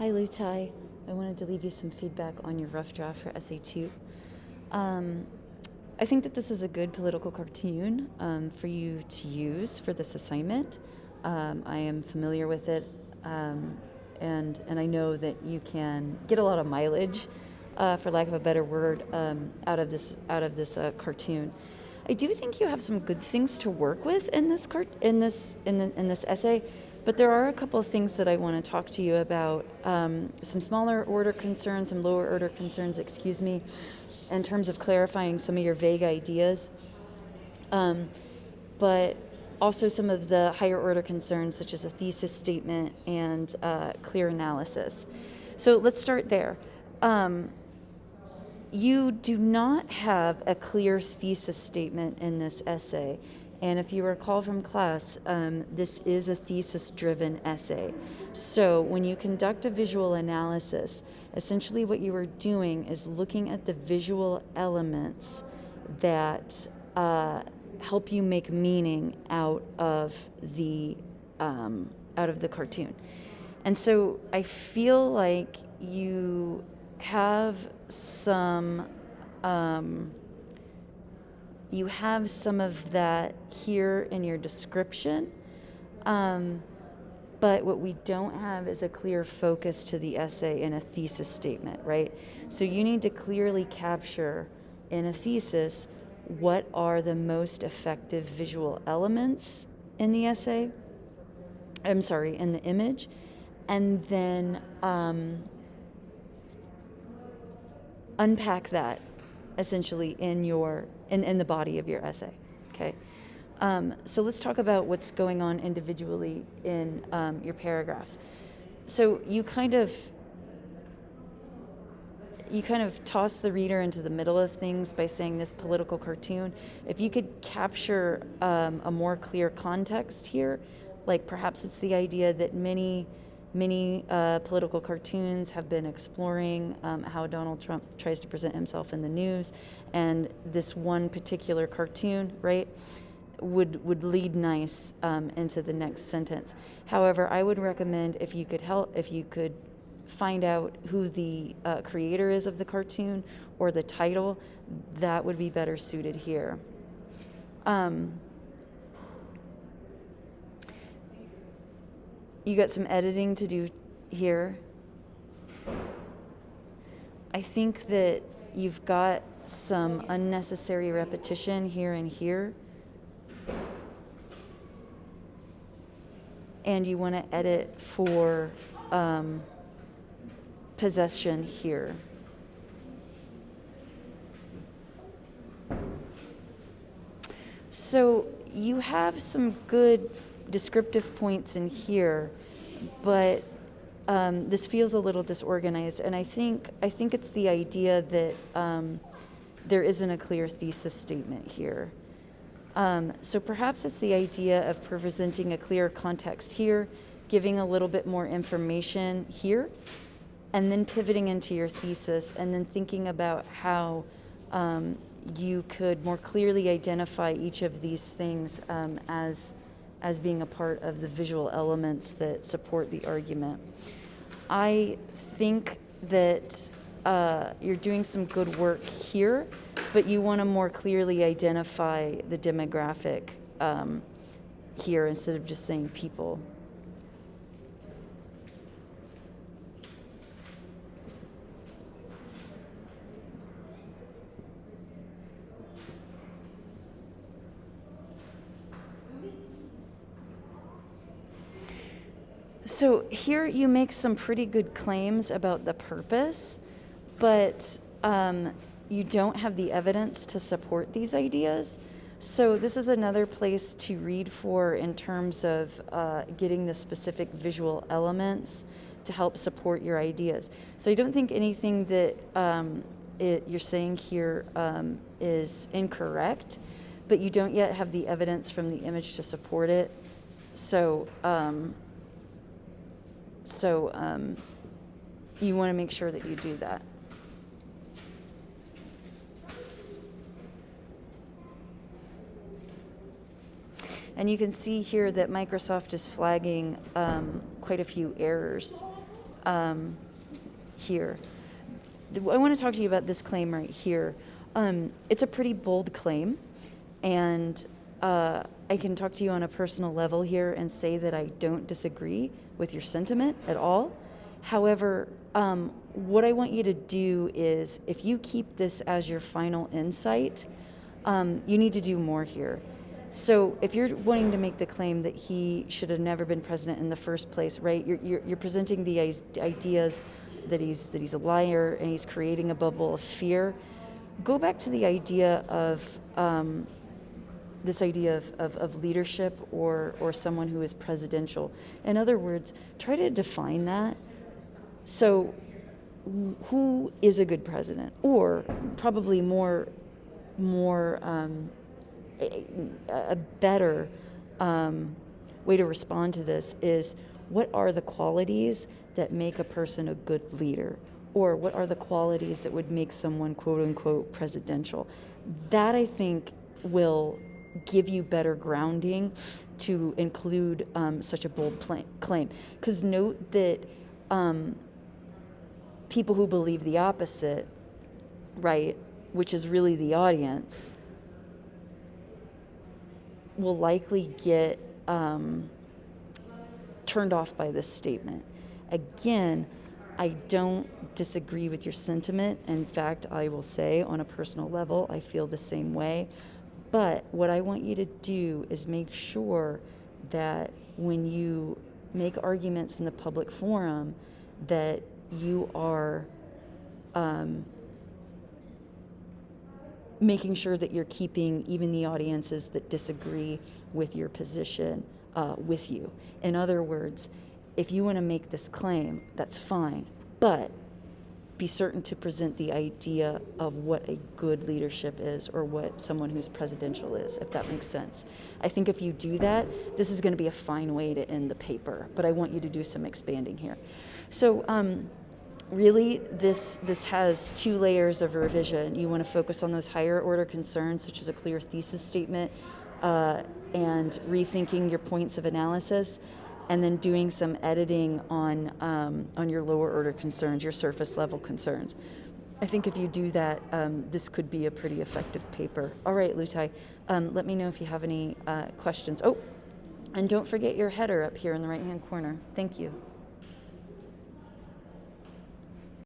Hi, Lutai. I wanted to leave you some feedback on your rough draft for Essay 2. I think that this is a good political cartoon for you to use for this assignment. I am familiar with it, and I know that you can get a lot of mileage, for lack of a better word, out of this cartoon. I do think you have some good things to work with in this essay, but there are a couple of things that I want to talk to you about. Some smaller order concerns, some lower order concerns, excuse me, in terms of clarifying some of your vague ideas, but also some of the higher order concerns, such as a thesis statement and clear analysis. So let's start there. You do not have a clear thesis statement in this essay. And if you recall from class, this is a thesis-driven essay. So when you conduct a visual analysis, essentially what you are doing is looking at the visual elements that help you make meaning out of the cartoon. And so I feel like you have some of that here in your description, but what we don't have is a clear focus to the essay in a thesis statement, right? So you need to clearly capture in a thesis what are the most effective visual elements in the essay, in the image, and then unpack that essentially in the body of your essay. Okay, so let's talk about what's going on individually in your paragraphs. So you kind of toss the reader into the middle of things by saying this political cartoon. If you could capture a more clear context here, like perhaps it's the idea that many political cartoons have been exploring how Donald Trump tries to present himself in the news, and this one particular cartoon, right, would lead nice into the next sentence. However, I would recommend if you could find out who the creator is of the cartoon or the title, that would be better suited here. You got some editing to do here. I think that you've got some unnecessary repetition here and here. And you want to edit for possession here. So you have some good descriptive points in here, but this feels a little disorganized, and I think it's the idea that there isn't a clear thesis statement here. So perhaps it's the idea of presenting a clear context here, giving a little bit more information here, and then pivoting into your thesis, and then thinking about how you could more clearly identify each of these things as being a part of the visual elements that support the argument. I think that you're doing some good work here, but you want to more clearly identify the demographic here instead of just saying people. So here you make some pretty good claims about the purpose, but you don't have the evidence to support these ideas. So this is another place to read for in terms of getting the specific visual elements to help support your ideas. So I don't think anything that you're saying here is incorrect, but you don't yet have the evidence from the image to support it. So you want to make sure that you do that. And you can see here that Microsoft is flagging quite a few errors here. I want to talk to you about this claim right here. It's a pretty bold claim, and I can talk to you on a personal level here and say that I don't disagree with your sentiment at all. However, what I want you to do is, if you keep this as your final insight, you need to do more here. So if you're wanting to make the claim that he should have never been president in the first place, right? You're presenting the ideas that he's a liar and he's creating a bubble of fear. Go back to the idea of this idea of leadership or someone who is presidential. In other words, try to define that. So who is a good president? Or probably more a better way to respond to this is, what are the qualities that make a person a good leader? Or what are the qualities that would make someone quote unquote presidential? That, I think, will give you better grounding to include such a bold claim. Because note that people who believe the opposite, right, which is really the audience, will likely get turned off by this statement. Again, I don't disagree with your sentiment. In fact, I will say on a personal level, I feel the same way. But what I want you to do is make sure that when you make arguments in the public forum, that you are making sure that you're keeping even the audiences that disagree with your position with you. In other words, if you want to make this claim, that's fine, but be certain to present the idea of what a good leadership is, or what someone who's presidential is, if that makes sense. I think if you do that, this is going to be a fine way to end the paper, but I want you to do some expanding here. So really, this has two layers of revision. You want to focus on those higher order concerns, such as a clear thesis statement, and rethinking your points of analysis, and then doing some editing on your lower order concerns, your surface level concerns. I think if you do that, this could be a pretty effective paper. All right, Lutai, let me know if you have any questions. Oh, and don't forget your header up here in the right-hand corner. Thank you.